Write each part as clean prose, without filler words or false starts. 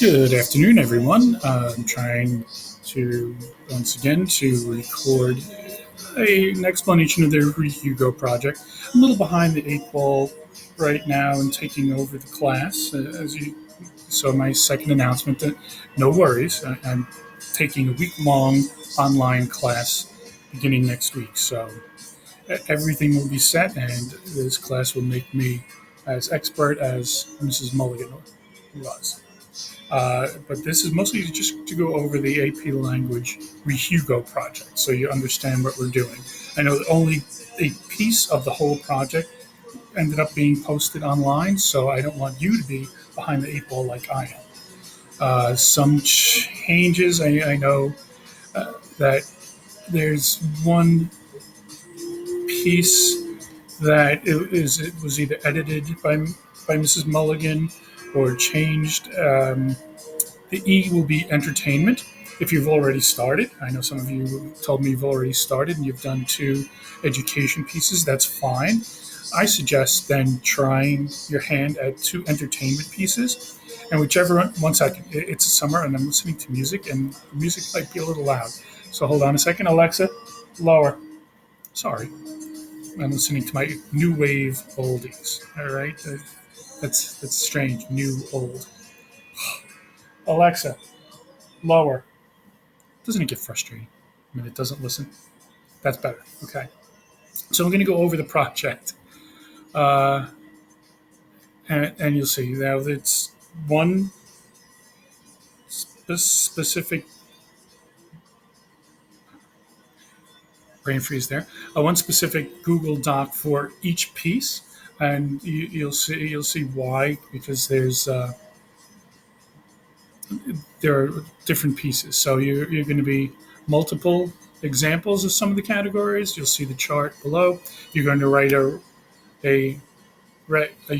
Good afternoon, everyone. I'm trying to once again to record an explanation of the rehugo project. I'm a little behind the eight ball right now and taking over the class. As you saw, my second announcement that no worries, I'm taking a week-long online class beginning next week. So everything will be set, and this class will make me as expert as Mrs. Mulligan was. But this is mostly just to go over the AP language rehugo project so you understand what we're doing. I know that only a piece of the whole project ended up being posted online, so I don't want you to be behind the eight ball like I am. Some changes, I know that there's one piece that it was either edited by Mrs. Mulligan or changed. The E will be entertainment. If you've already started, I know some of you told me you've already started and you've done two education pieces. That's fine. I suggest then trying your hand at two entertainment pieces. And whichever one second, it's a summer and I'm listening to music, and the music might be a little loud. So hold on a second, Alexa, lower. Sorry, I'm listening to my new wave oldies. All right, that's strange. New old. Alexa, lower. Doesn't it get frustrating when it doesn't listen? That's better. Okay. So we're going to go over the project. Uh, and you'll see now it's one specific brain freeze there, one specific Google Doc for each piece. And you'll see why, because there are different pieces. So you're going to be multiple examples of some of the categories. You'll see the chart below. You're going to write a, a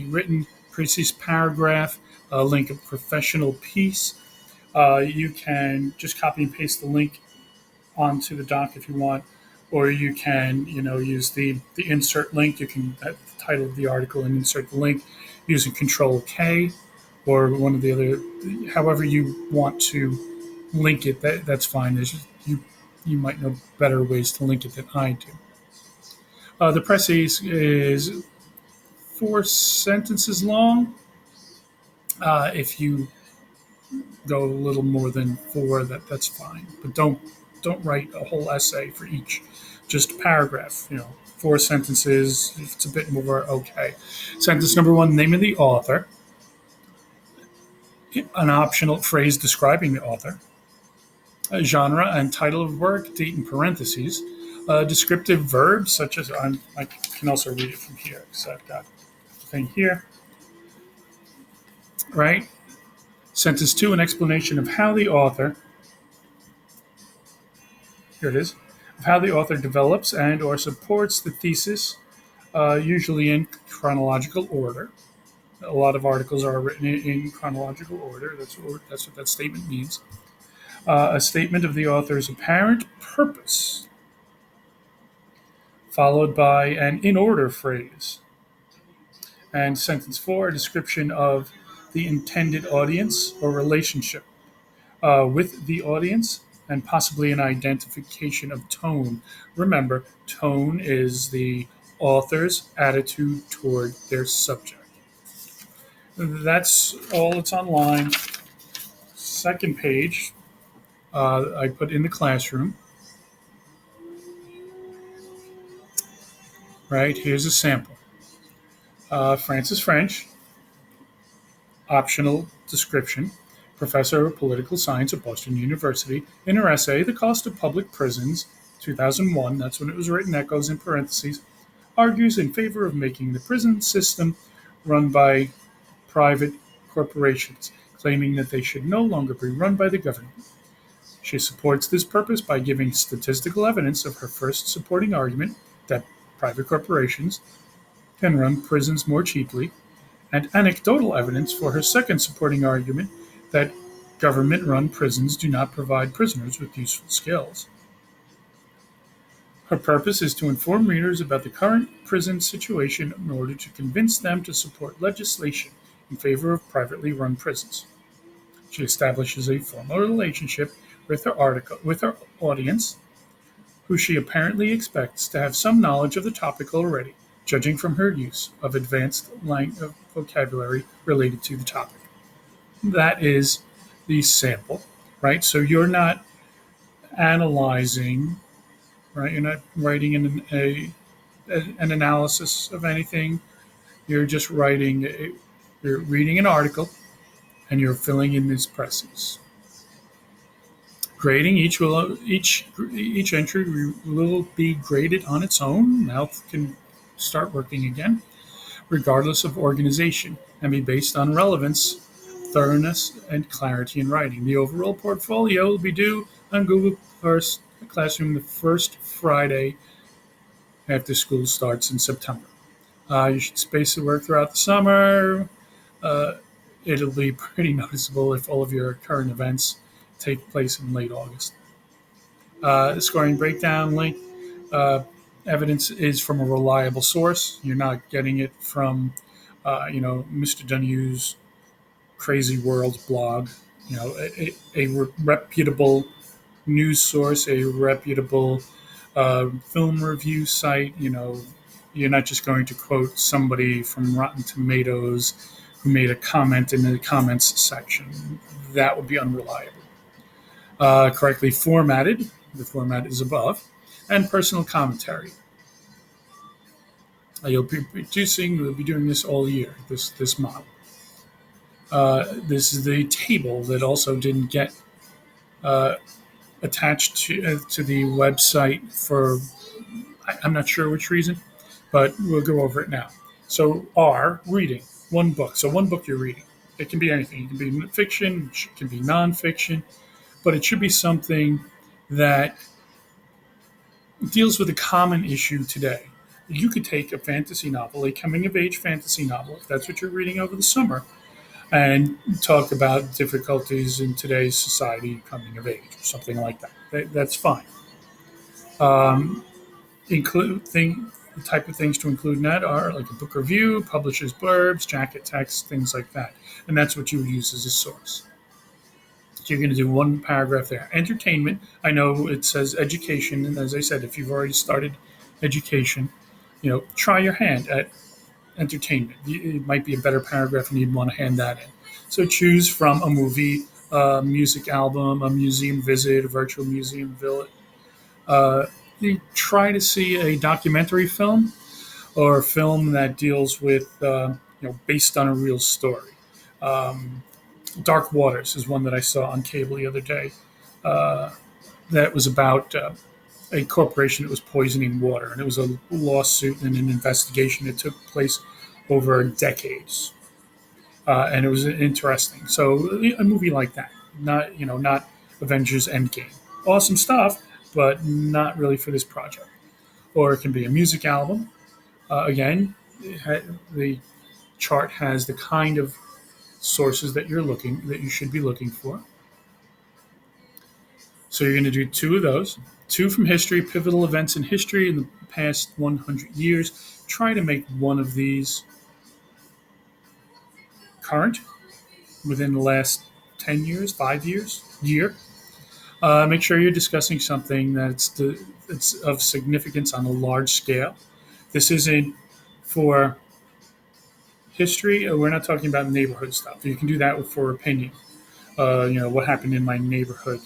written precise paragraph, a link a professional piece. You can just copy and paste the link onto the doc if you want, or you can use the insert link. You can the title of the article and insert the link using Control K or one of the other, however you want to link it. That's fine. You might know better ways to link it than I do. The press is 4 sentences long. If you go a little more than four, that's fine. But don't write a whole essay for each. Just a paragraph. 4 sentences. If it's a bit more, okay. Sentence number one: name of the author. An optional phrase describing the author. A genre and title of work. Date in parentheses. Descriptive verbs such as I can also read it from here because I've got the thing here. Right. Sentence two: an explanation of how the author. Here it is. Of how the author develops and or supports the thesis, usually in chronological order. A lot of articles are written in chronological order. That's what that statement means. A statement of the author's apparent purpose, followed by an in order phrase. And sentence four: a description of the intended audience or relationship with the audience, and possibly an identification of tone. Remember, tone is the author's attitude toward their subject. That's all it's online. Second page, I put in the classroom. Right, here's a sample. Francis French, optional description. Professor of Political Science at Boston University, in her essay, The Cost of Public Prisons, 2001, that's when it was written, that goes in parentheses, argues in favor of making the prison system run by private corporations, claiming that they should no longer be run by the government. She supports this purpose by giving statistical evidence of her first supporting argument that private corporations can run prisons more cheaply, and anecdotal evidence for her second supporting argument that government-run prisons do not provide prisoners with useful skills. Her purpose is to inform readers about the current prison situation in order to convince them to support legislation in favor of privately run prisons. She establishes a formal relationship with her audience, who she apparently expects to have some knowledge of the topic already, judging from her use of advanced vocabulary related to the topic. That is the sample, right? So you're not analyzing, right? You're not writing an analysis of anything. You're just you're reading an article and you're filling in these presses. Grading each entry will be graded on its own. Mouth can start working again, regardless of organization, and be based on relevance, thoroughness, and clarity in writing. The overall portfolio will be due on Google First Classroom the first Friday after school starts in September. You should space the work throughout the summer. Uh, it'll be pretty noticeable if all of your current events take place in late August. The scoring breakdown link uh, evidence is from a reliable source. You're not getting it from, Mr. Dunhu's Crazy World blog. A reputable news source, a reputable film review site. You're not just going to quote somebody from Rotten Tomatoes who made a comment in the comments section. That would be unreliable. Correctly formatted, the format is above, and personal commentary. We'll be doing this all year, this model. This is the table that also didn't get uh, attached to the website for, I'm not sure which reason, but we'll go over it now. So, reading, one book. So, one book you're reading. It can be anything. It can be fiction, it can be nonfiction, but it should be something that deals with a common issue today. You could take a fantasy novel, a coming of age fantasy novel, if that's what you're reading over the summer, and talk about difficulties in today's society coming of age, or something like that's fine. Um, the type of things to include in that are like a book review, publisher's blurbs, jacket text, things like that, and that's what you would use as a source. So you're going to do one paragraph there. Entertainment. I know it says education, and as I said, if you've already started education, try your hand at entertainment. It might be a better paragraph, and you'd want to hand that in. So choose from a movie, a music album, a museum visit, a virtual museum visit. You try to see a documentary film or a film that deals with, based on a real story. Um, Dark Waters is one that I saw on cable the other day. Uh, that was about a corporation that was poisoning water, and it was a lawsuit and an investigation that took place over decades, and it was interesting. So a movie like that, not Avengers Endgame, awesome stuff, but not really for this project. Or it can be a music album. Again, the chart has the kind of sources that you should be looking for. So you're going to do two of those, two from history, pivotal events in history in the past 100 years. Try to make one of these current within the last 10 years, 5 years, year. Make sure you're discussing something that's of significance on a large scale. This isn't for history. We're not talking about neighborhood stuff. You can do that for opinion. What happened in my neighborhood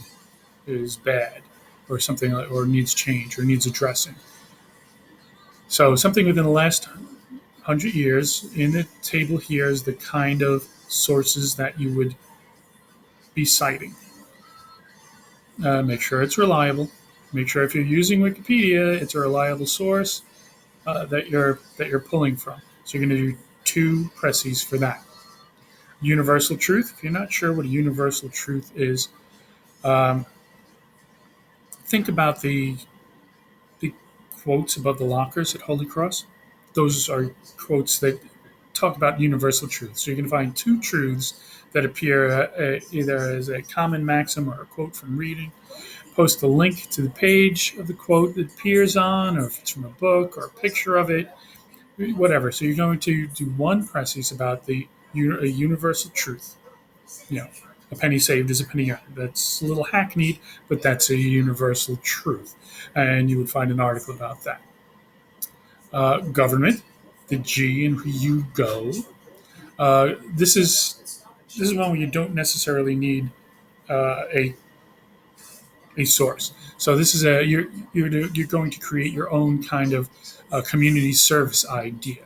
is bad, or something, or needs change, or needs addressing. So something within the last 100 years. In the table here is the kind of sources that you would be citing. Make sure it's reliable. Make sure if you're using Wikipedia, it's a reliable source that you're pulling from. So you're going to do two presses for that. Universal truth. If you're not sure what a universal truth is, um, think about the quotes above the lockers at Holy Cross. Those are quotes that talk about universal truth. So you can find two truths that appear either as a common maxim or a quote from reading. Post a link to the page of the quote that appears on, or if it's from a book or a picture of it, whatever. So you're going to do one presses about a universal truth. You know, A penny saved is a penny earned. That's a little hackneyed, but that's a universal truth. And you would find an article about that. Government, the G in rehugo. This is one where you don't necessarily need a source. So this is a you're going to create your own kind of community service idea.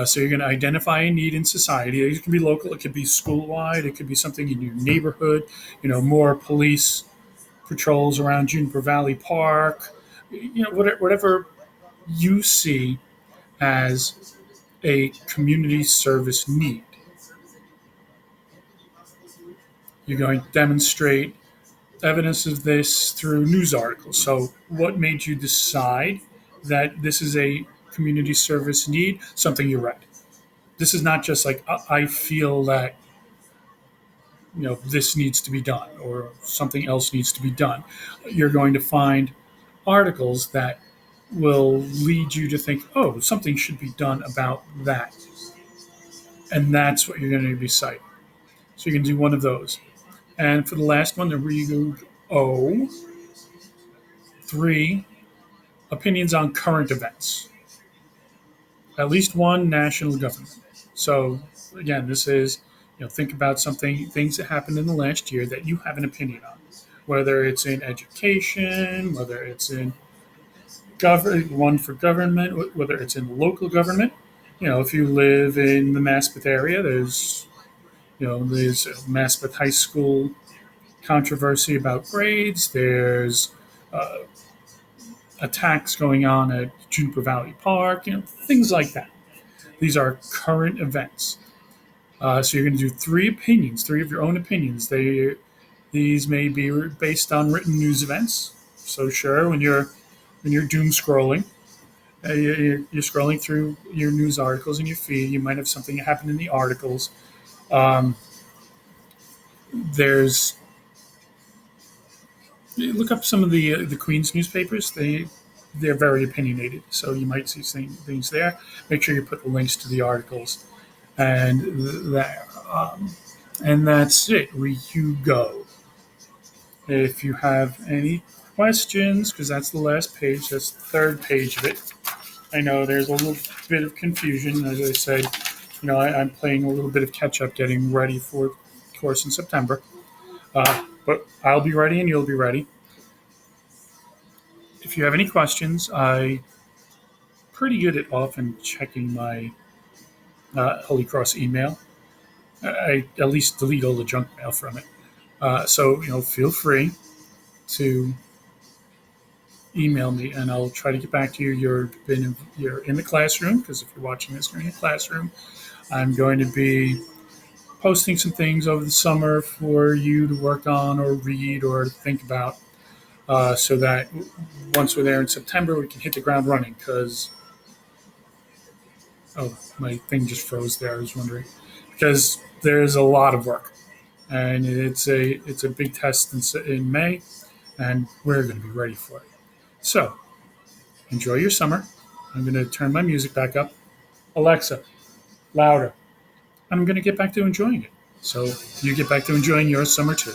So you're going to identify a need in society. It can be local, it could be school wide, it could be something in your neighborhood. More police patrols around Juniper Valley Park. Whatever you see as a community service need. You're going to demonstrate evidence of this through news articles. So, what made you decide that this is a community service need? Something you read. This is not just like I feel that this needs to be done or something else needs to be done. You're going to find articles that will lead you to think, oh, something should be done about that, and that's what you're going to be citing. So you can do one of those. And for the last one, the rehugo O, three opinions on current events, at least one national government. So again, this is think about things that happened in the last year that you have an opinion on, whether it's in education, whether it's in one for government, whether it's in local government. If you live in the Maspeth area, there's a Maspeth High School controversy about grades. There's uh, attacks going on at Juniper Valley Park. Things like that. These are current events. So you're going to do three opinions, three of your own opinions. These may be based on written news events. So sure, when you're doom scrolling, you're scrolling through your news articles in your feed. You might have something that happened in the articles. Um, there's Look up some of the Queen's newspapers. They're very opinionated, so you might see things there. Make sure you put the links to the articles, and that and that's it. Rehugo. If you have any questions, because that's the last page, that's the third page of it. I know there's a little bit of confusion. As I said, I'm playing a little bit of catch up, getting ready for the course in September. But I'll be ready, and you'll be ready. If you have any questions, I'm pretty good at often checking my Holy Cross email. I at least delete all the junk mail from it. So feel free to email me, and I'll try to get back to you. You're in the classroom, because if you're watching this, you're in the classroom. I'm going to be posting some things over the summer for you to work on or read or think about, so that once we're there in September, we can hit the ground running. Because my thing just froze there. I was wondering, because there's a lot of work, and it's a big test in May, and we're going to be ready for it. So enjoy your summer. I'm going to turn my music back up. Alexa, louder. I'm going to get back to enjoying it. So you get back to enjoying your summer too.